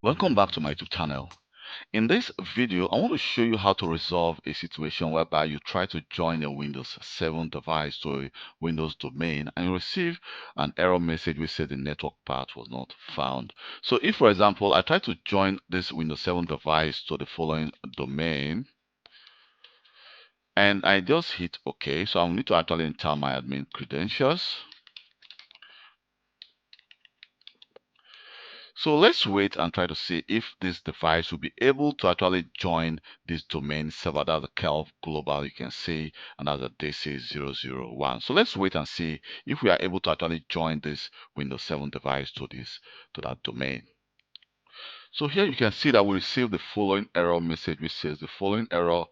Welcome back to my YouTube channel. In this video, I want to show you how to resolve a situation whereby you try to join a Windows 7 device to a Windows domain and you receive an error message which says the network path was not found. So if, for example, I try to join this Windows 7 device to the following domain and I just hit OK, so I'll need to actually enter my admin credentials. So let's wait and try to see if this device will be able to actually join this domain server. That's the Kelv Global, you can see, and that's the DC001. So let's wait and see if we are able to actually join this Windows 7 device to that domain. So here you can see that we received the following error message, which says the following error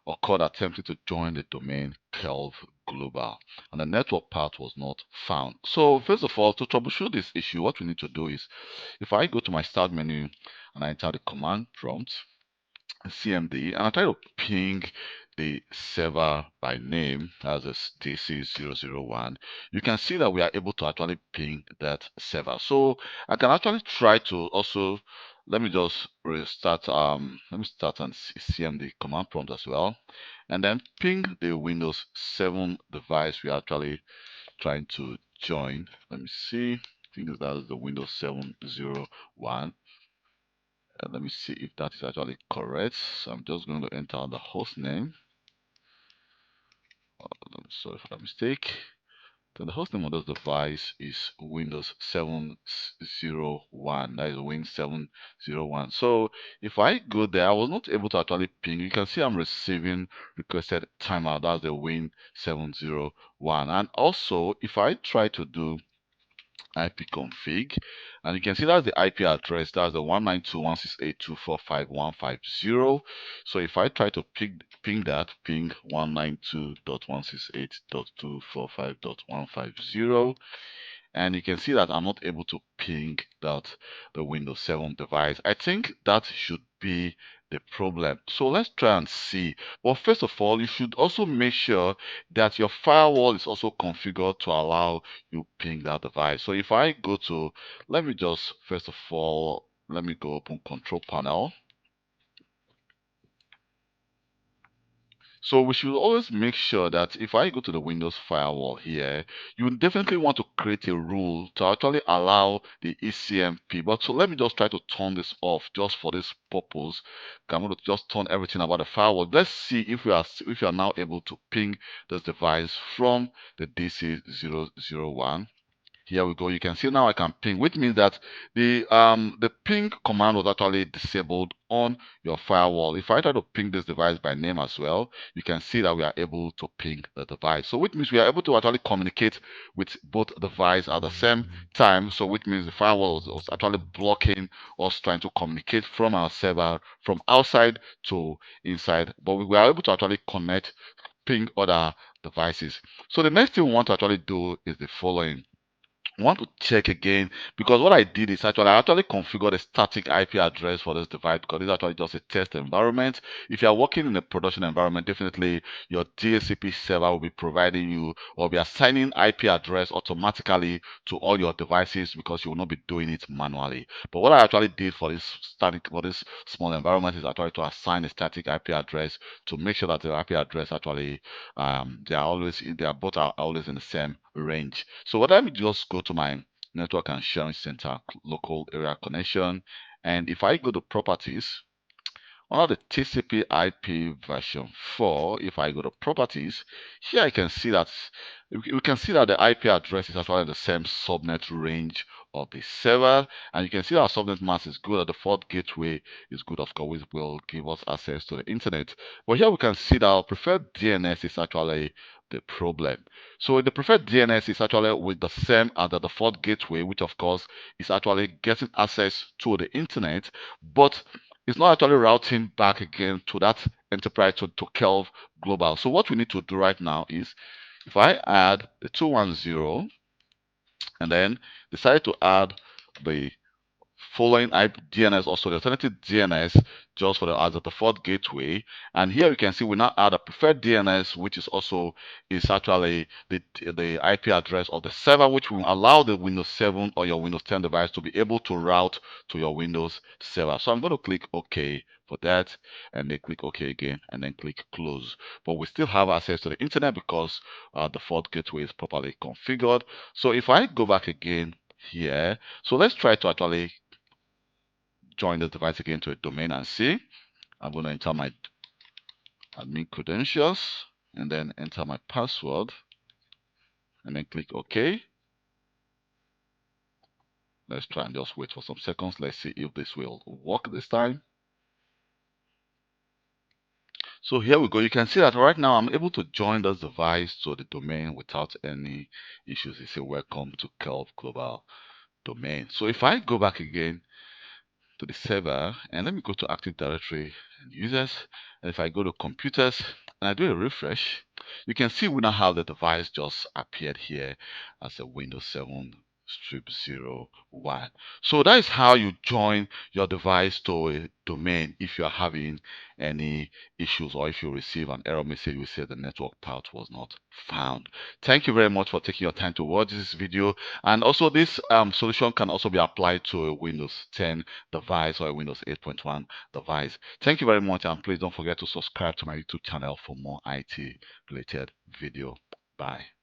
occurred attempting to join the domain Kelv Global, and the network path was not found. So first of all, to troubleshoot this issue, what we need to do is, if I go to my start menu and I enter the command prompt, CMD, and I try to ping the server by name as a DC001, you can see that we are able to actually ping that server. So I can actually try to also, let me just restart, let me start and CMD command prompt as well, and then ping the Windows 7 device we are actually trying to join. Let me see. I think that's the Windows 701. And let me see if that is actually correct. So I'm just going to enter the host name. Sorry for that mistake. Then the host name of this device is Windows 701. That is Win 701. So if I go there, I was not able to actually ping. You can see I'm receiving requested timeout. That's the Win 701. And also, if I try to do ipconfig, and you can see that's the IP address. That's the 192.168.245.150. So if I try to ping that, ping 192.168.245.150, and you can see that I'm not able to ping the Windows 7 device. I think that should be the problem. So let's try and see. Well, first of all, you should also make sure that your firewall is also configured to allow you ping that device. So if I go to, let me just first of all, let me go open control panel. So we should always make sure that if I go to the Windows firewall here, you definitely want to create a rule to actually allow the ECMP. But so let me just try to turn this off just for this purpose. I'm going to just turn everything about the firewall. Let's see if we are now able to ping this device from the DC001. Here we go. You can see now I can ping, which means that the ping command was actually disabled on your firewall. If I try to ping this device by name as well, you can see that we are able to ping the device. So which means we are able to actually communicate with both devices at the same time. So which means the firewall was actually blocking us trying to communicate from our server from outside to inside. But we were able to actually connect, ping other devices. So the next thing we want to actually do is the following. I want to check again, because what I did is I actually configured a static IP address for this device, because it's actually just a test environment. If you are working in a production environment, definitely your DHCP server will be providing you or be assigning IP address automatically to all your devices, because you will not be doing it manually. But what I actually did for this small environment is actually to assign a static IP address to make sure that the IP address actually they are both are always in the same range. So what, let me just go to my network and sharing center local area connection, and if I go to properties under the TCP IP version 4, if I go to properties, here I can see that we can see that the IP address is actually the same subnet range of the server, and you can see our subnet mask is good. The default gateway is good, of course, which will give us access to the internet. But here we can see that our preferred DNS is actually the problem. So the preferred DNS is actually with the same as the default gateway, which of course is actually getting access to the internet, but it's not actually routing back again to that enterprise to Kelv Global. So what we need to do right now is, if I add the 210 and then decide to add the following IP DNS, also the alternative DNS just for the as a default gateway. And here you can see we now add a preferred DNS, which is actually the IP address of the server, which will allow the Windows 7 or your Windows 10 device to be able to route to your Windows server. So I'm going to click OK for that, and then click OK again, and then click close. But we still have access to the internet because our default gateway is properly configured. So if I go back again here, so let's try to actually join the device again to a domain and see. I'm going to enter my admin credentials and then enter my password and then click OK. Let's try and just wait for some seconds. Let's see if this will work this time. So here we go. You can see that right now I'm able to join this device to the domain without any issues. It says welcome to Kelp Global Domain. So if I go back again to the server and let me go to Active Directory and users, and if I go to computers and I do a refresh, you can see we now have the device just appeared here as a Windows 7 strip 01. So that is how you join your device to a domain if you are having any issues or if you receive an error message which says the network path was not found. Thank you very much for taking your time to watch this video, and also this solution can also be applied to a Windows 10 device or a Windows 8.1 device. Thank you very much, and please don't forget to subscribe to my YouTube channel for more IT related video. Bye.